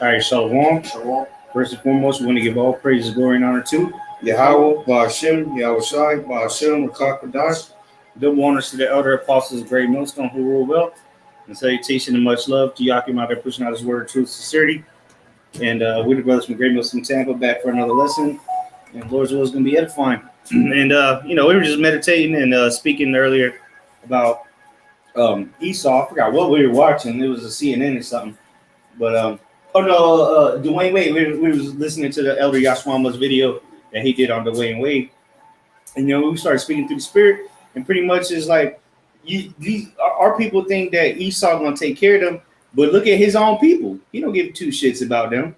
All right, Shalom. Shalom. First and foremost, we want to give all praises, glory, and honor to Yahweh, Ba'ashem, Yahweh Shai, Ba'ashem, Rakak Kadash. double honors to the elder apostles of Great Millstone who rule well. And salutation and much love to Yakim out there pushing out his word of truth, sincerity. And we're the brothers from Great Millstone Tampa back for another lesson. And Lord's will is going to be edifying. And, we were just meditating and speaking earlier about Esau. I forgot what we were watching. It was a CNN or something. But, Dwayne Wade. We was listening to the elder Yashwama's video that he did on Dwayne Wade. And, we started speaking through the spirit. And pretty much it's like, our people think that Esau going to take care of them. But look at his own people. He don't give two shits about them.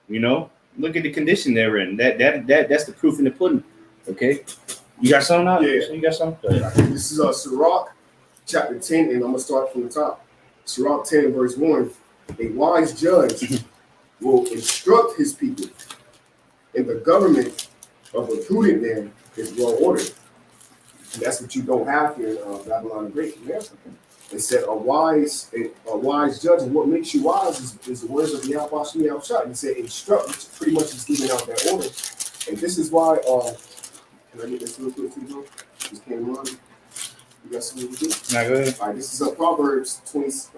Look at the condition they're in. That's the proof in the pudding. Okay. You got something out? Yeah. You got something? This is Sirach chapter 10, and I'm going to start from the top. Sirach 10, verse 1. A wise judge will instruct his people, and the government of a prudent man is well ordered. And that's what you don't have here in Babylon the Great. It said a wise judge, and what makes you wise is the words of the Yahweh Shai. He said instruct, which pretty much is giving out that order. And this is why, can I get this real quick too, bro? Just came on. You got something to do? Not good. All right, this is Proverbs 26,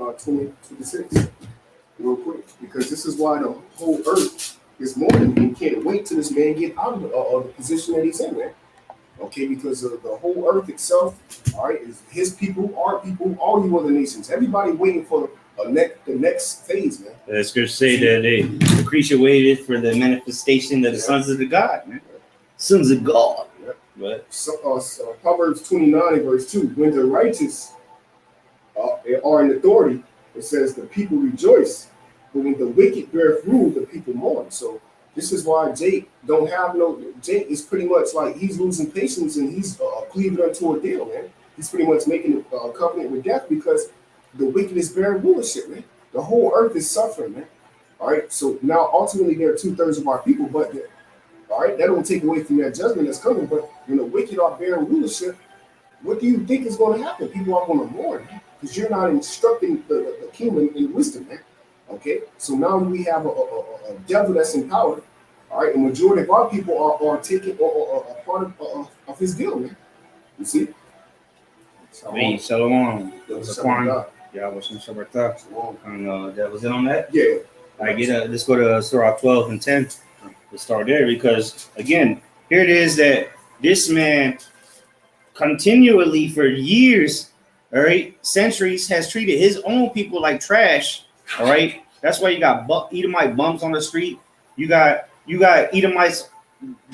real quick, because this is why the whole earth is mourning and can't wait till this man get out of the position that he's in, man. Okay, because of the whole earth itself, all right, is his people, our people, all you other nations. Everybody waiting for the next phase, man. The scripture say that the creature waited for the manifestation of the sons of the God, man. Sons of God. Yeah. But So, Proverbs 29, verse 2, when the righteous are in authority, it says the people rejoice, but when the wicked bear rule, the people mourn. So this is why Jake is pretty much like he's losing patience and he's cleaving unto a deal, man. He's pretty much making a covenant with death because the wicked is bearing rulership, man. The whole earth is suffering, man. All right, so now ultimately there are 2/3 of our people, but all right, that don't take away from that judgment that's coming. But when the wicked are bearing rulership, what do you think is going to happen? People are going to mourn because you're not instructing the kingdom in wisdom, man. Okay, so now we have a devil that's in power, all right, and majority of our people are taking a part of his deal, man. You see? Shalom. Shalom. Yeah, what's Shabbat? And that was it on that? Yeah. Let's go to Surah 12 and 10. Let's start there because, again, here it is that this man continually for years, all right, centuries, has treated his own people like trash. All right, that's why you got Edomite bums on the street. You got Edomites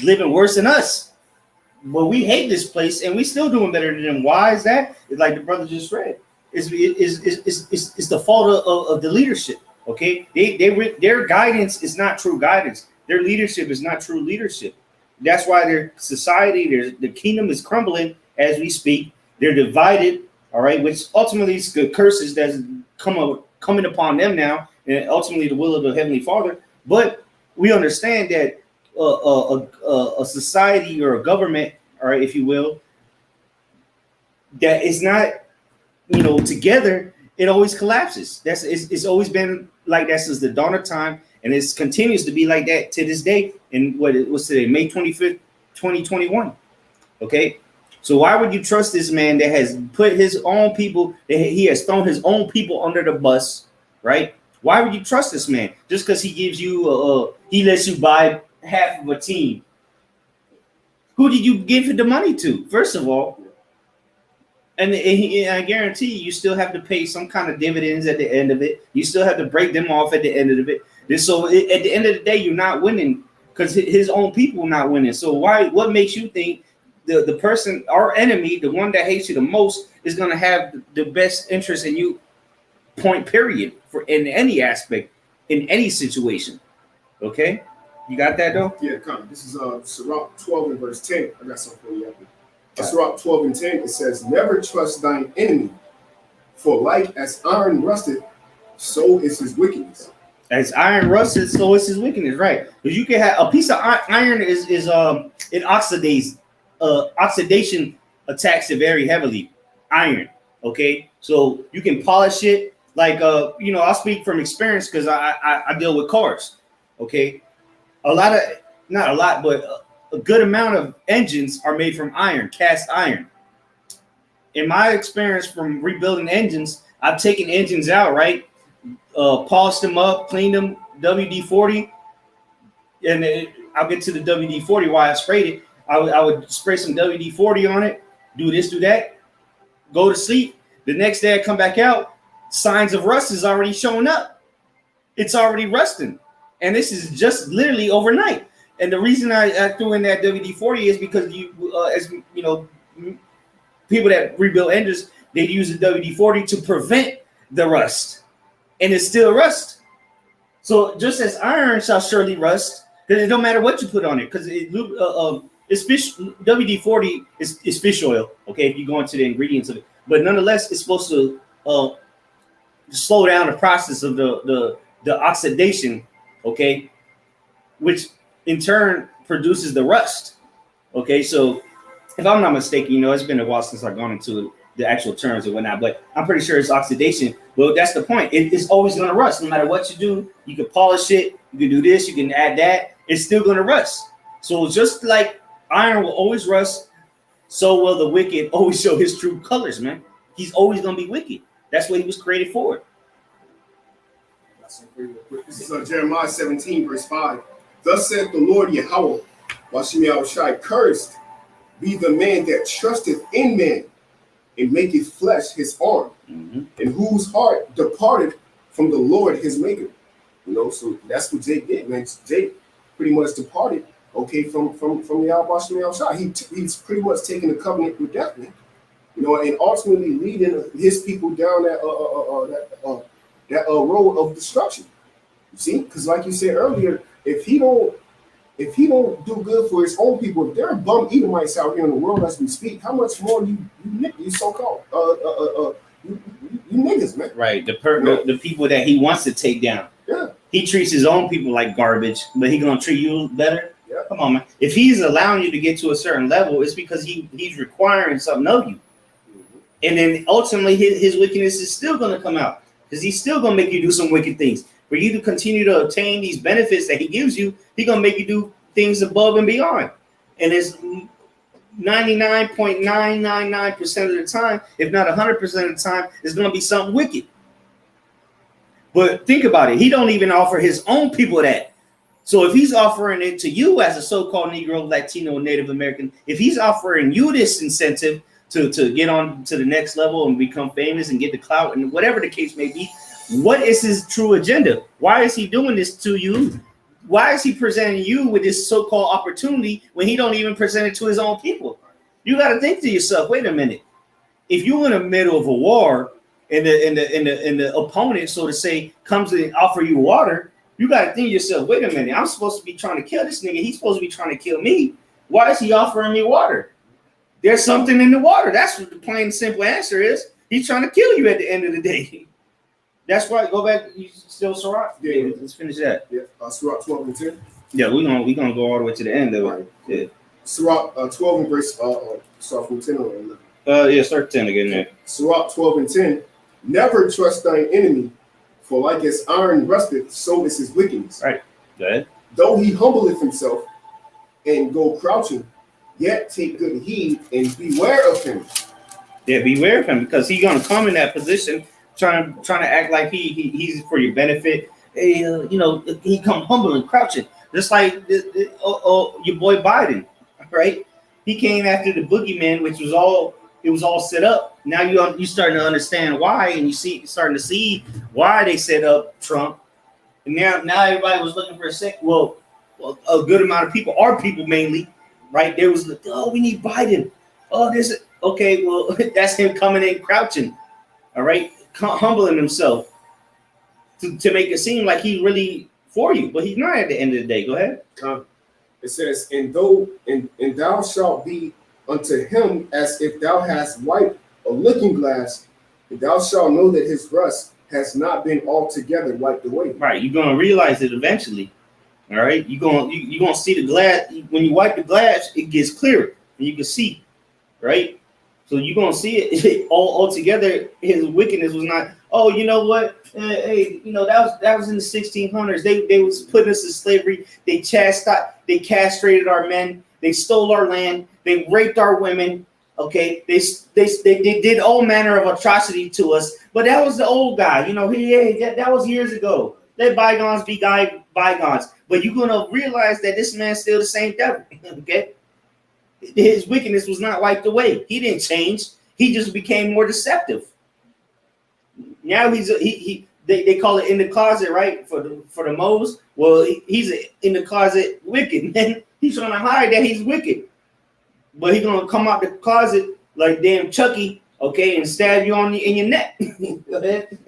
living worse than us. But we hate this place, and we still doing better than them. Why is that? It's like the brother just read. It's the fault of the leadership. Okay, their guidance is not true guidance. Their leadership is not true leadership. That's why their society, the kingdom is crumbling as we speak. They're divided. All right, which ultimately is the curses that's coming upon them now, and ultimately the will of the Heavenly Father. But we understand that a society or a government, or if you will, that is not, together, it always collapses. It's always been like that since the dawn of time, and it continues to be like that to this day. And what it was today, May 25th, 2021. Okay. So why would you trust this man that has put his own people, that he has thrown his own people under the bus, right? Why would you trust this man? Just because he gives you, he lets you buy half of a team. Who did you give the money to, first of all? And I guarantee you still have to pay some kind of dividends at the end of it. You still have to break them off at the end of it. So at the end of the day, you're not winning because his own people are not winning. So what makes you think the person, our enemy, the one that hates you the most, is going to have the best interest in you, point period, for in any aspect, in any situation? Okay? You got that, though? Yeah, come. This is Sirach 12 and verse 10. I got something for you. Sirach 12 and 10, it says, never trust thine enemy, for like as iron rusted, so is his wickedness. As iron rusted, so is his wickedness, right? Because you can have a piece of iron it oxidates. Oxidation attacks it very heavily. Iron, okay? So you can polish it, Like I'll speak from experience because I deal with cars. Okay, not a lot, but a good amount of engines are made from iron, cast iron. In my experience from rebuilding engines, I've taken engines out, right? Polished them up, cleaned them, WD-40, and I'll get to the WD-40 why I sprayed it. I would spray some WD-40 on it, do this, do that, go to sleep. The next day I come back out, signs of rust is already showing up. It's already rusting. And this is just literally overnight. And the reason I threw in that WD-40 is because people that rebuild engines, they use the WD-40 to prevent the rust. And it's still rust. So just as iron shall surely rust, because it don't matter what you put on it, because it's fish. WD-40 is fish oil. Okay, if you go into the ingredients of it, but nonetheless, it's supposed to slow down the process of the oxidation. Okay, which in turn produces the rust. Okay, so if I'm not mistaken, it's been a while since I've gone into the actual terms and whatnot, but I'm pretty sure it's oxidation. Well, that's the point. It's always going to rust. No matter what you do, you can polish it, you can do this, you can add that. It's still going to rust. So just like iron will always rust, so will the wicked always show his true colors, man. He's always going to be wicked. That's what he was created for. This is Jeremiah 17, verse 5. Thus saith the Lord Yahweh, Bashem Yahushai, cursed be the man that trusteth in man, and maketh flesh his arm, and whose heart departed from the Lord his maker. So that's what Jake did, man. Jake pretty much departed, from Yahweh Bashem Yahushai. He's pretty much taking the covenant with death, man. And ultimately leading his people down that road of destruction. You see, because like you said earlier, if he don't do good for his own people, if there are bum Edomites out here in the world as we speak, how much more you so-called you niggas, man? Right, the people that he wants to take down. Yeah, he treats his own people like garbage, but he gonna treat you better. Yeah. Come on, man. If he's allowing you to get to a certain level, it's because he's requiring something of you. And then ultimately his wickedness is still going to come out because he's still going to make you do some wicked things. For you to continue to obtain these benefits that he gives you, he's going to make you do things above and beyond. And it's 99.999% of the time, if not 100% of the time, it's going to be something wicked. But think about it. He don't even offer his own people that. So if he's offering it to you as a so-called Negro, Latino, Native American, if he's offering you this incentive to get on to the next level and become famous and get the clout and whatever the case may be, what is his true agenda? Why is he doing this to you? Why is he presenting you with this so-called opportunity when he don't even present it to his own people? You got to think to yourself, wait a minute. If you're in the middle of a war and the opponent, so to say, comes and offer you water, you got to think to yourself, wait a minute, I'm supposed to be trying to kill this nigga. He's supposed to be trying to kill me. Why is he offering me water? There's something in the water. That's what the plain and simple answer is. He's trying to kill you at the end of the day. That's why. Go back. You still Sirach? Yeah. Let's finish that. Yeah. Sirach 12 and 10. Yeah, we're gonna go all the way to the end of it. Yeah. Sirach 12 and verse start from 10 on 11. Start 10 again there. Sirach 12 and 10. Never trust thine enemy, for like as iron rusteth, so is his wickedness. Right. Go ahead. Though he humbleth himself and go crouching, yet take good heed and beware of him. Yeah, beware of him because he's gonna come in that position, trying to act like he's for your benefit. Hey, he come humble and crouching, just like your boy Biden, right? He came after the boogeyman, which was all set up. Now you starting to understand why, and starting to see why they set up Trump. And now everybody was looking for a good amount of people, our people mainly. Right, there was we need Biden. Okay, well, that's him coming in crouching, all right, humbling himself to make it seem like he's really for you, but he's not at the end of the day. Go ahead. It says, and thou shalt be unto him as if thou hast wiped a looking glass, and thou shalt know that his rust has not been altogether wiped away. Right, you're gonna realize it eventually. All right, you're gonna see the glass. When you wipe the glass, it gets clearer and you can see, right? So you're gonna see it all together. His wickedness was not, oh, you know what? Hey, you know, that was in the 1600s. They was putting us in slavery. They castrated our men. They stole our land. They raped our women. Okay, they did all manner of atrocity to us. But that was the old guy. You know, that was years ago. Let bygones be bygones. But you're gonna realize that this man's still the same devil. Okay, his wickedness was not wiped away. He didn't change. He just became more deceptive. Now they call it in the closet, right? For the moles. Well, he's in the closet wicked, man. He's trying to hide that he's wicked. But he's gonna come out the closet like damn Chucky, okay, and stab you in your neck. Go ahead.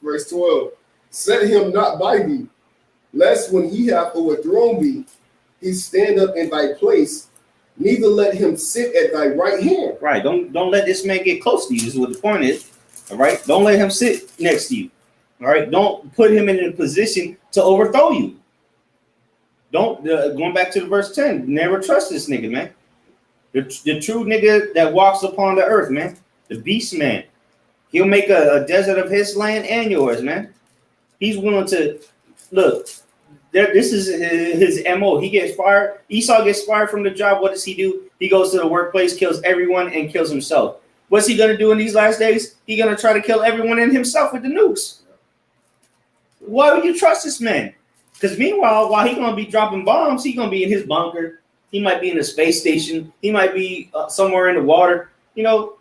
Verse 12. Set him not by thee, lest when he have overthrown thee, he stand up in thy place, neither let him sit at thy right hand. Right. Don't let this man get close to you, is what the point is. All right. Don't let him sit next to you. All right. Don't put him in a position to overthrow you. Don't going back to the verse 10. Never trust this nigga, man. The true nigga that walks upon the earth, man. The beast man. He'll make a desert of his land and yours, man. He's willing to look. This is his MO. He gets fired. Esau gets fired from the job. What does he do? He goes to the workplace, kills everyone, and kills himself. What's he gonna do in these last days? He's gonna try to kill everyone and himself with the nukes. Why would you trust this man? Because meanwhile, while he's gonna be dropping bombs, he's gonna be in his bunker. He might be in the space station. He might be somewhere in the water. You know,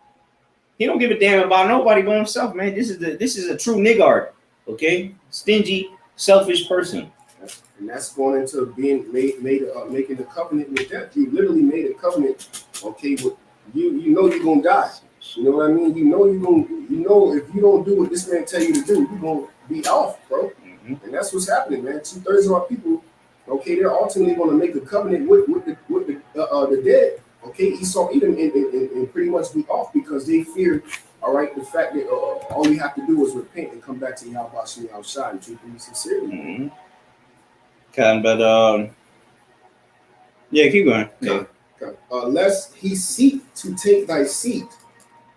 he don't give a damn about nobody but himself, man. This is a true niggard, okay? Stingy, selfish person. And that's going into being making a covenant with death. You literally made a covenant, okay? With you know you're gonna die. You know what I mean? You know if you don't do what this man tell you to do, you're gonna be off, bro. Mm-hmm. And that's what's happening, man. 2/3 of our people, okay, they're ultimately gonna make a covenant with the dead. Okay, Esau, Edom, and pretty much be off because they fear. All right, the fact that all you have to do is repent and come back to Yahweh Shem outside and truth and sincerely. Mm-hmm. Okay, but yeah, keep going. Yeah. Lest he seek to take thy seat,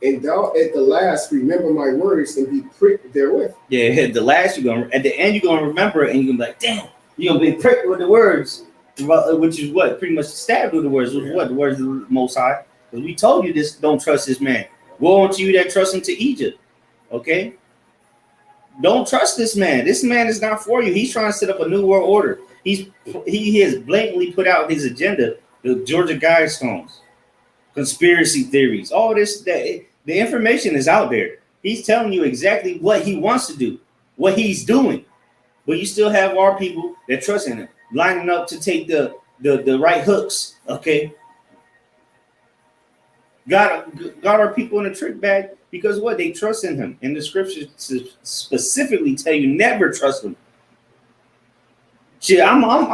and thou at the last remember my words and be pricked therewith. Yeah, at the last at the end you're gonna remember it and you're gonna be like, damn, you're gonna be pricked with the words, which is what pretty much stabbed with the words. Which is what the words of the Most High. Because we told you this, don't trust this man. Woe unto you that trust him to Egypt. Okay, don't trust this man. This man is not for you. He's trying to set up a new world order. He has blatantly put out his agenda. The Georgia Guidestones, conspiracy theories, all this. The information is out there. He's telling you exactly what he wants to do, what he's doing. But you still have our people that trust in him, lining up to take the right hooks. Okay, got our people in a trick bag because what they trust in him. And the scriptures specifically tell you never trust him. Shit, I'll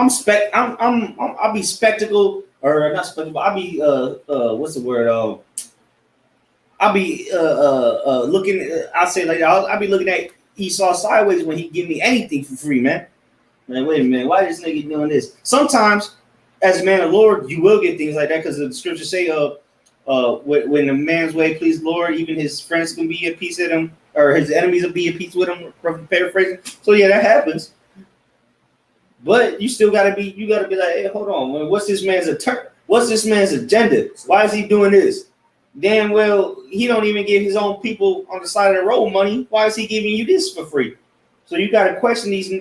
be spectacle or not spectacle. I'll be what's the word? I'll be looking. I'll say like I'll be looking at Esau sideways when he give me anything for free, man. Man, wait a minute, why is this nigga doing this? Sometimes, as a man of the Lord, you will get things like that because the scriptures say, when a man's way please the Lord, even his friends can be at peace with him, or his enemies will be at peace with him. Paraphrasing. So yeah, that happens. But you still gotta be like, hey, hold on, what's this man's agenda? Why is he doing this? Damn well, he don't even give his own people on the side of the road money. Why is he giving you this for free? So you gotta question these,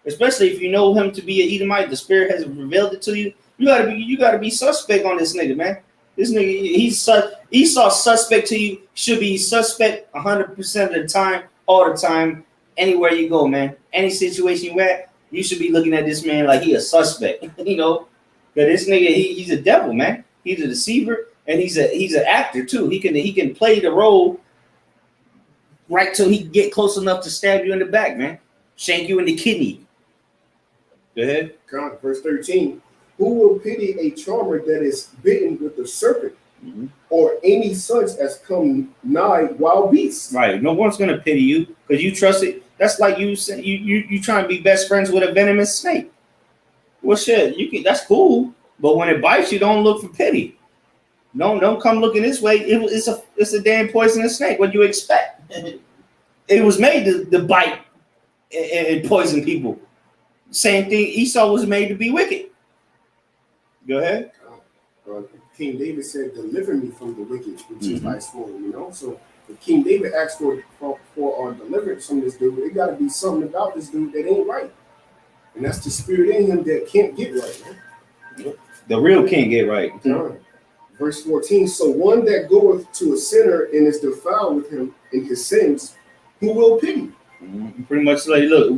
especially if you know him to be an Edomite. The Spirit has revealed it to you. You gotta be suspect on this nigga, man. This nigga, Esau's suspect to you. Should be suspect 100% of the time, all the time, anywhere you go, man. Any situation you at. You should be looking at this man like he a suspect, you know, because this nigga he's a devil, man. He's a deceiver and he's an actor too. He can play the role right till he can get close enough to stab you in the back, man, shank you in the kidney. Go ahead. God, verse 13. Who will pity a charmer that is bitten with the serpent, or any such as come nigh wild beasts? Right. No one's gonna pity you because you trust it. That's like you trying to be best friends with a venomous snake. Well, shit, that's cool, but when it bites you, don't look for pity. Don't come looking this way. It's a damn poisonous snake. What do you expect? It was made to bite and poison people. Same thing. Esau was made to be wicked. Go ahead. King David said, "Deliver me from the wicked, which is thy sword." You know, so if King David asked for deliverance from this dude, it got to be something about this dude that ain't right, and that's the spirit in him that can't get right, man. The real can't get right. Verse 14. So one that goeth to a sinner and is defiled with him in his sins, who will pity? Pretty much like, look,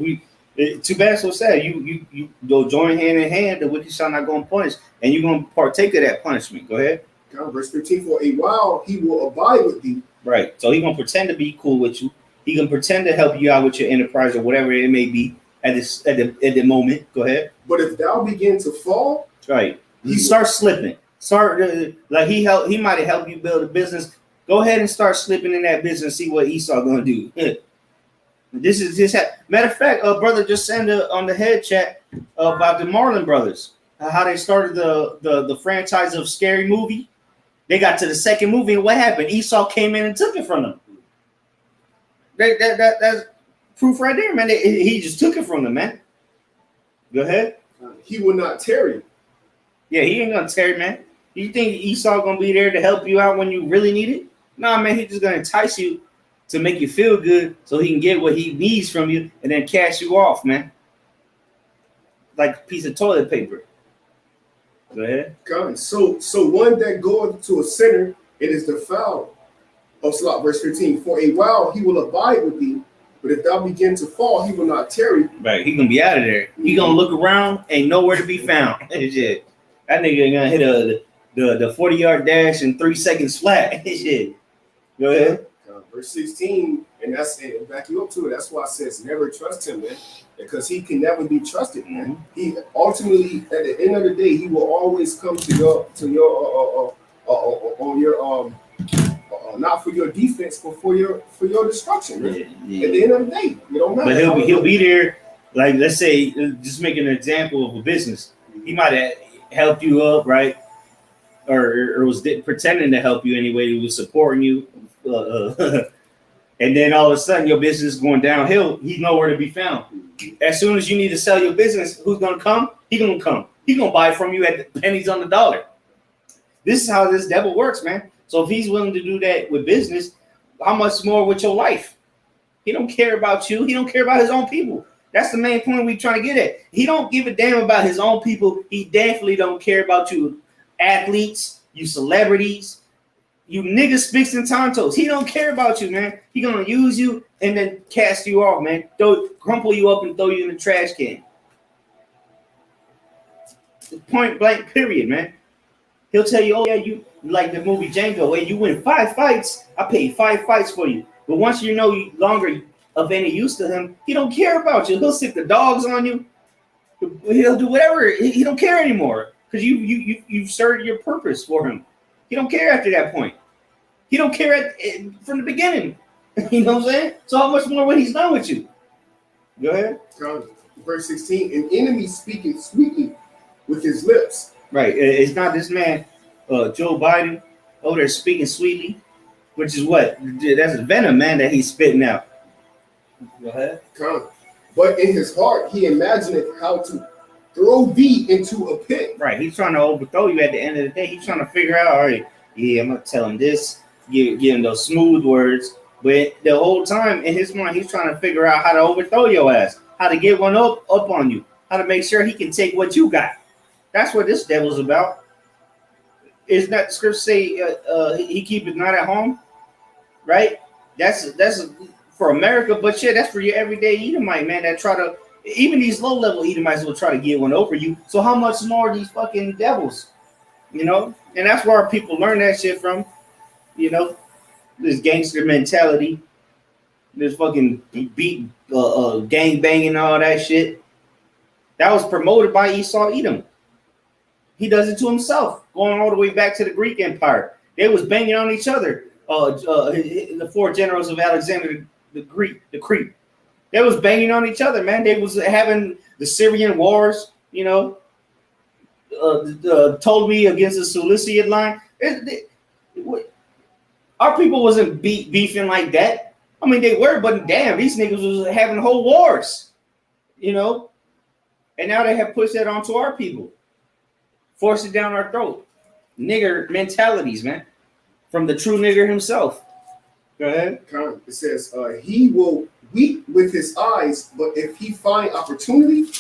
too bad, so sad. You go join hand in hand. The wicked shall not go unpunished, and you're going to partake of that punishment. Go ahead. Verse 15. For a while he will abide with thee. Right. So he's going to pretend to be cool with you. He can pretend to help you out with your enterprise or whatever it may be at the moment. Go ahead. But if thou begin to fall, right, he starts slipping. Like he might have helped you build a business. Go ahead and start slipping in that business. See what Esau going to do. Matter of fact, brother just sent on the head chat about the Marlon Brothers, how they started the franchise of Scary Movie. They got to the second movie, and what happened? Esau came in and took it from them. That's proof right there, man. He just took it from them, man. Go ahead. He will not tarry. Yeah, he ain't gonna tarry, man. You think Esau gonna be there to help you out when you really need it? Nah, man, he's just gonna entice you to make you feel good so he can get what he needs from you and then cash you off, man. Like a piece of toilet paper. Go ahead. God. So one that goeth to a sinner, it is defiled. Verse 15. For a while he will abide with thee, but if thou begin to fall, he will not tarry. Right, he gonna be out of there. He gonna look around, ain't nowhere to be found. Shit. That nigga gonna hit the 40-yard dash in 3 seconds flat. Shit. Go ahead. Verse 16, and back you up to it. That's why it says never trust him, man, because he can never be trusted, man. He ultimately, at the end of the day, he will always come to your not for your defense, but for your destruction. Yeah. At the end of the day, you don't matter. But he'll be there. Like, let's say, just making an example of a business. He might have helped you up, right? Or was pretending to help you anyway. He was supporting you. And then all of a sudden your business is going downhill. He's nowhere to be found. As soon as you need to sell your business, who's going to come? He's going to come. He's going to buy from you at the pennies on the dollar. This is how this devil works, man. So if he's willing to do that with business, how much more with your life? He don't care about you. He don't care about his own people. That's the main point we trying to get at. He don't give a damn about his own people. He definitely don't care about you athletes, you celebrities, you niggas, Spicks and Tontos. He don't care about you, man. He gonna use you and then cast you off, man. Crumple you up and throw you in the trash can. Point blank, period, man. He'll tell you, oh yeah, you like the movie Django. Hey, you win 5 fights. I paid 5 fights for you. But once you know you longer of any use to him, he don't care about you. He'll stick the dogs on you. He'll do whatever. He don't care anymore because you've served your purpose for him. He don't care after that point. He don't care from the beginning. You know what I'm saying? So how much more when he's done with you? Go ahead. Verse 16, an enemy speaking sweetly with his lips. Right. It's not this man, Joe Biden, over there speaking sweetly, which is what? That's a venom, man, that he's spitting out. Go ahead. But in his heart, he imagineth how to throw thee into a pit. Right. He's trying to overthrow you at the end of the day. He's trying to figure out, all right, yeah, I'm going to tell him this, give him those smooth words. But the whole time in his mind, he's trying to figure out how to overthrow your ass, how to get one up on you, how to make sure he can take what you got. That's what this devil's about. Is not the scripture say he keepeth not at home, right? That's for America, but shit, that's for your everyday Edomite, man. That try to, even these low level Edomites will try to get one over you. So how much more these fucking devils, you know? And that's where people learn that shit from, you know, this gangster mentality, this fucking beat, gang banging, all that shit. That was promoted by Esau Edom. He does it to himself, going all the way back to the Greek Empire. They was banging on each other. The 4 generals of Alexander the Greek. They was banging on each other, man. They was having the Syrian wars, you know, Ptolemy against the Seleucid line. Our people wasn't beefing like that. I mean, they were, but damn, these niggas was having whole wars, you know. And now they have pushed that onto our people, forced it down our throat. Nigger mentalities, man, from the true nigger himself. Go ahead. It says, he will weep with his eyes, but if he find opportunity,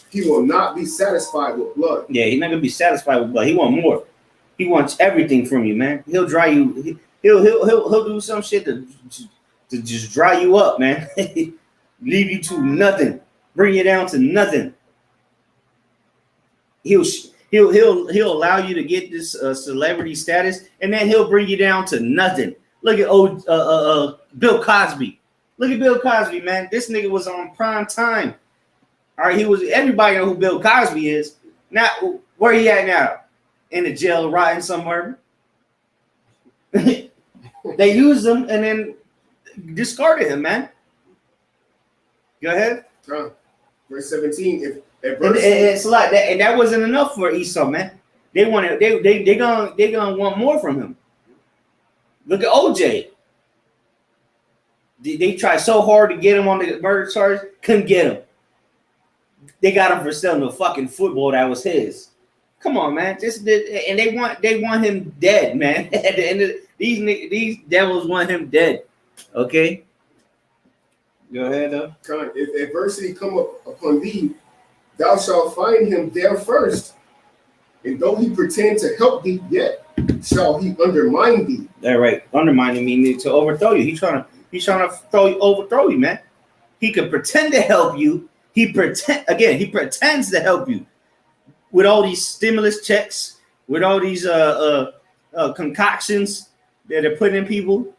he will not be satisfied with blood. Yeah, he's not gonna be satisfied with blood. He want more. He wants everything from you, man. He'll dry you. He'll do some shit to just dry you up, man. Leave you to nothing. Bring you down to nothing. He'll allow you to get this celebrity status, and then he'll bring you down to nothing. Look at Bill Cosby. Look at Bill Cosby, man. This nigga was on prime time. All right, he was. Everybody know who Bill Cosby is. Now, where he at now? In the jail, rotting somewhere. They used him and then discarded him, man. Go ahead. Verse 17. It's like that, and that wasn't enough for Esau, man. They wanted. They gonna want more from him. Look at OJ. They tried so hard to get him on the murder charge, couldn't get him. They got him for selling a fucking football that was his. Come on, man. And they want him dead, man. At the end of these devils want him dead. Okay. Go ahead, though. If adversity come up upon thee, thou shalt find him there first. And though he pretend to help thee, yet shall he undermine thee. That right. Undermining me to overthrow you. He's trying to overthrow you, man. He could pretend to help you. He pretends to help you with all these stimulus checks, with all these concoctions that are putting in people.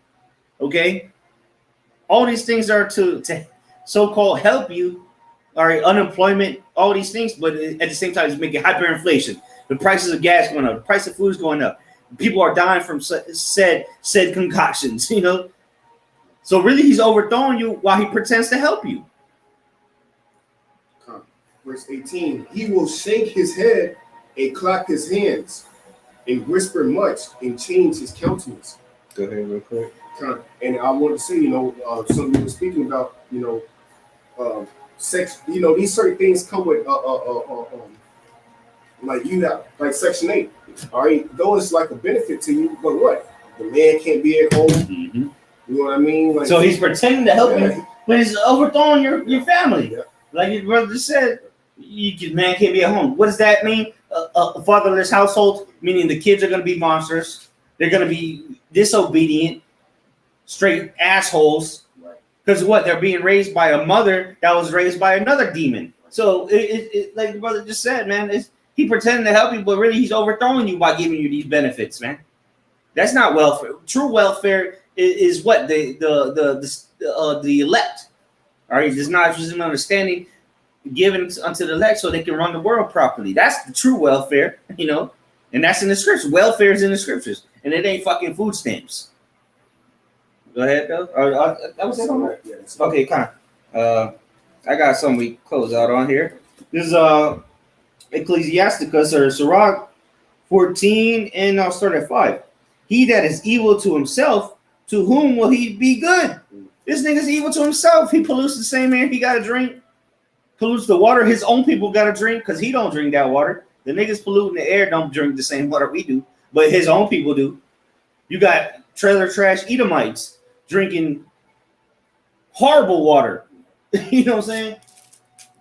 Okay. All these things are to so-called help you. All right, unemployment, all these things, but at the same time, it's making hyperinflation. The prices of gas going up, the price of food is going up. People are dying from said concoctions, you know. So really, he's overthrowing you while he pretends to help you. Verse 18, he will shake his head and clap his hands and whisper much and change his countenance. Go ahead real quick. And I want to say, some people were speaking about, sex, these certain things come with, like you have, like Section 8. All right, though it's like a benefit to you, but what? The man can't be at home. Mm-hmm. You know what I mean? Like, so he's pretending to help you, but he's overthrowing your family. Yeah. Like your brother just said, man can't be at home. What does that mean? A fatherless household, meaning the kids are going to be monsters. They're going to be disobedient, straight assholes. Because what? They're being raised by a mother that was raised by another demon. So it like the brother just said, man, he pretending to help you, but really he's overthrowing you by giving you these benefits, man. That's not welfare. True welfare is what the elect. All right, there's not just an understanding given unto the elect so they can run the world properly. That's the true welfare, and that's in the scriptures. Welfare is in the scriptures, and it ain't fucking food stamps. Go ahead, though. That was it on that? Yes. Okay, kind of. I got something we close out on here. This is Ecclesiasticus or Sirach 14, and I'll start at 5. He that is evil to himself, to whom will he be good? This nigga's evil to himself. He pollutes the same air he got to drink. Pollutes the water his own people got to drink because he don't drink that water. The niggas polluting the air don't drink the same water we do, but his own people do. You got trailer trash Edomites drinking horrible water. You know what I'm saying?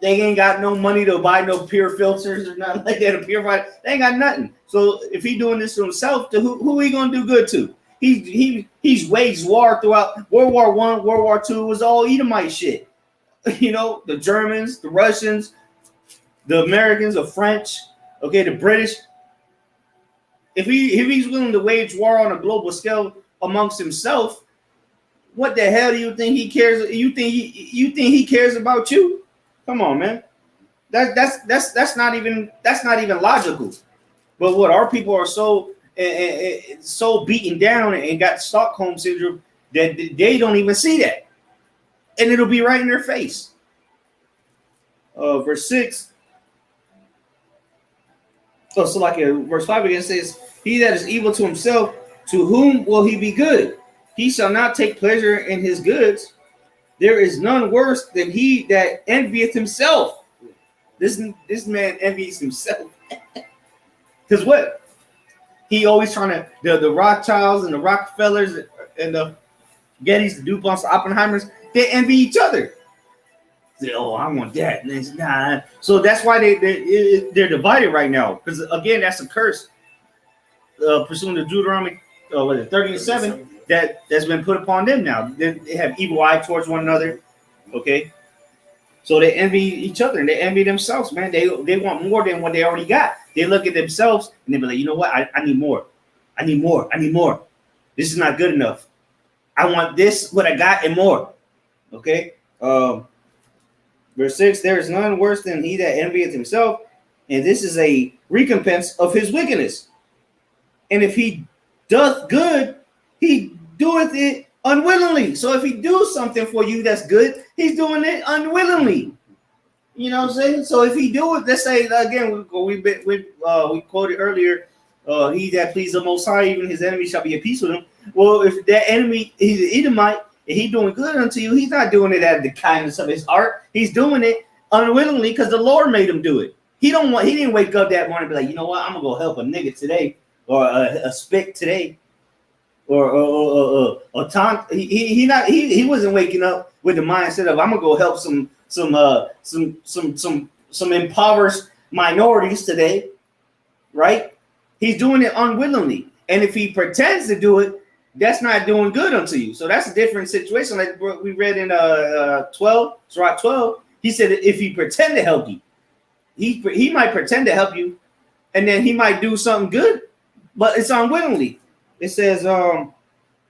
They ain't got no money to buy no pure filters or nothing like that to purify. They ain't got nothing. So if he doing this to himself, to who he gonna do good to? He's waged war throughout World War I, World War II was all Edomite shit. The Germans, the Russians, the Americans, the French, the British. If he's willing to wage war on a global scale amongst himself, what the hell do you think he cares? You think he cares about you? Come on, man. That's not even logical. But what our people are so beaten down and got Stockholm syndrome that they don't even see that, and it'll be right in their face. Verse 6. So like verse 5 again says, he that is evil to himself, to whom will he be good? He shall not take pleasure in his goods. There is none worse than he that envieth himself. This man envies himself. Because what? He always trying to, the Rothschilds and the Rockefellers and the Gettys, the DuPonts, the Oppenheimers, they envy each other. Say, oh, I want that. And nah. So that's why they're divided right now. Because again, that's a curse. Pursuing the Deuteronomy 30:7 that's been put upon them now. They have evil eye towards one another. Okay. So they envy each other and they envy themselves, man. They want more than what they already got. They look at themselves and they be like, you know what? I need more. I need more. I need more. This is not good enough. I want this, what I got, and more. Okay. Verse 6, there is none worse than he that envieth himself, and this is a recompense of his wickedness. And if he doth good, he doeth it unwillingly. So if he do something for you that's good, he's doing it unwillingly. You know what I'm saying? So if he do it, let's say again, we quoted earlier, he that pleases the Most High, even his enemy shall be at peace with him. Well, if that enemy, he's an Edomite, and he's doing good unto you, he's not doing it out of the kindness of his heart. He's doing it unwillingly because the Lord made him do it. He didn't wake up that morning and be like, you know what, I'm gonna go help a nigga today, or a spick today, or taunt. He wasn't waking up with the mindset of I'm gonna go help some impoverished minorities today, right? He's doing it unwillingly, and if he pretends to do it, that's not doing good unto you. So that's a different situation. Like we read in 12, Surah 12, he said if he pretend to help you, he might pretend to help you, and then he might do something good, but it's unwillingly. It says, and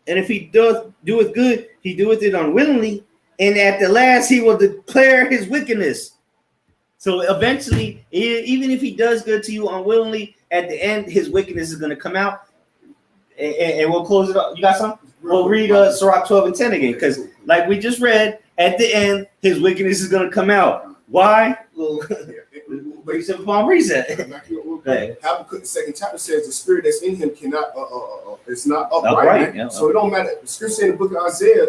if he doeth good, he doeth it unwillingly, and at the last he will declare his wickedness. So eventually, even if he does good to you unwillingly, at the end his wickedness is going to come out. And we'll close it up. You got something? We'll read Sirach 12 and 10 again, because like we just read, at the end, his wickedness is going to come out. Why? Well, reset upon reset. Habakkuk, the second chapter says the spirit that's in him cannot, it's not upright. Yeah. So it don't matter. The scripture in the book of Isaiah,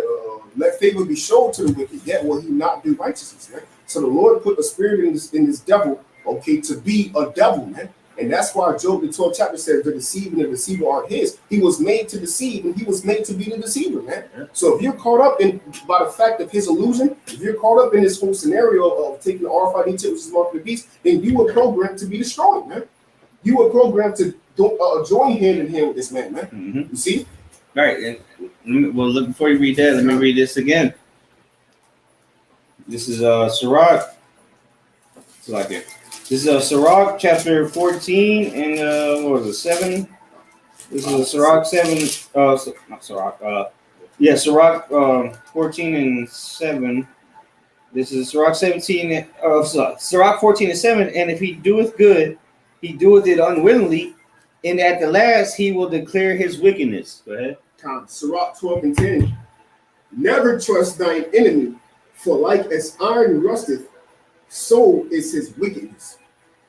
let favor be shown to the wicked, yet will he not do righteousness, man. So the Lord put a spirit in this devil, okay, to be a devil, man. And that's why Job, the 12th chapter says the deceiver and the deceiver aren't his. He was made to deceive, and he was made to be the deceiver, man. Yeah. So if you're caught up by the fact of his illusion, if you're caught up in this whole scenario of taking the RFID chip, which is mark of the beast, then you were programmed to be destroyed, man. You were programmed to join hand in hand with this man, man. Mm-hmm. You see? All right. And, well, look, before you read that, let me read this again. This is Sirach. It's like it. This is Sirach chapter 14 and what was it, 7? This is Sirach 7. Not Sirach. Sirach 14 and 7. This is Sirach 17. Sirach 14 and 7. And if he doeth good, he doeth it unwillingly, and at the last he will declare his wickedness. Go ahead. Sirach 12 and 10. Never trust thine enemy, for like as iron rusteth, so is his wickedness.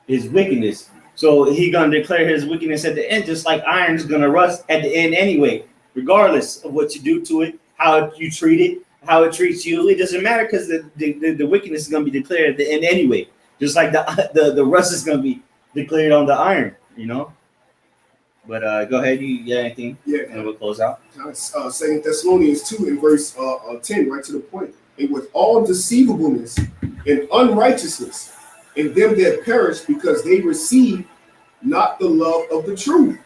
His wickedness. So he gonna declare his wickedness at the end, just like iron's gonna rust at the end anyway, regardless of what you do to it, how you treat it, how it treats you. It doesn't matter because the wickedness is gonna be declared at the end anyway. Just like the rust is gonna be declared on the iron, you know. But go ahead, you got anything? Yeah, and we'll close out. 2 Thessalonians 2 in verse 10, right to the point. And with all deceivableness and unrighteousness in them that perish, because they receive not the love of the truth,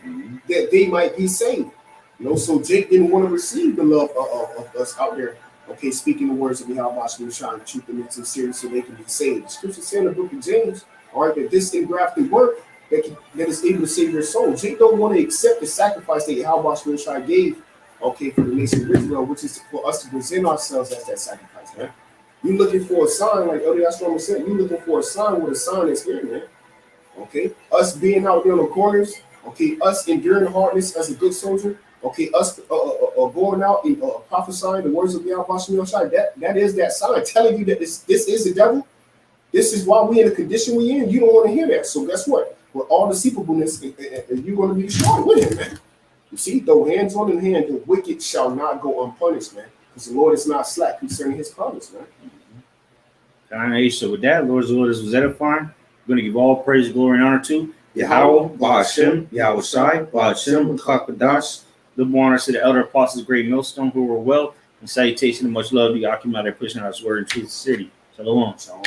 that they might be saved. You know, so Jake didn't want to receive the love of us out there. Okay, speaking the words of Yahweh, trying to treat them in sincerity so they can be saved. The scripture says in the book of James, all right, that this engrafted work that is able to save your soul. Jake don't want to accept the sacrifice that Yahweh gave, okay, for the nation of Israel, which is for us to present ourselves as that sacrifice, man. You looking for a sign, like Elder Yashram said, you looking for a sign where the sign is here, man. Okay, us being out there on the corners, okay, us enduring hardness as a good soldier, okay, us going out and prophesying the words of Yahweh, that is that sign telling you that this is the devil. This is why we in the condition we in. You don't want to hear that. So guess what? with all deceivableness, and you're going to be destroyed with him, man. You see, though hands on in hand, the wicked shall not go unpunished, man. Because the Lord is not slack concerning his promise, man. So with that, Lord's orders was edifying. I'm going to give all praise, glory, and honor to Yahweh, Ba'ashem, Yahweh Shai, Ba'ashem, Kakadash. Double honor to the elder apostles, great millstone, who were well, and salutation and much love to Yakim out there pushing out his word and truth to the city. Shalom. Shalom.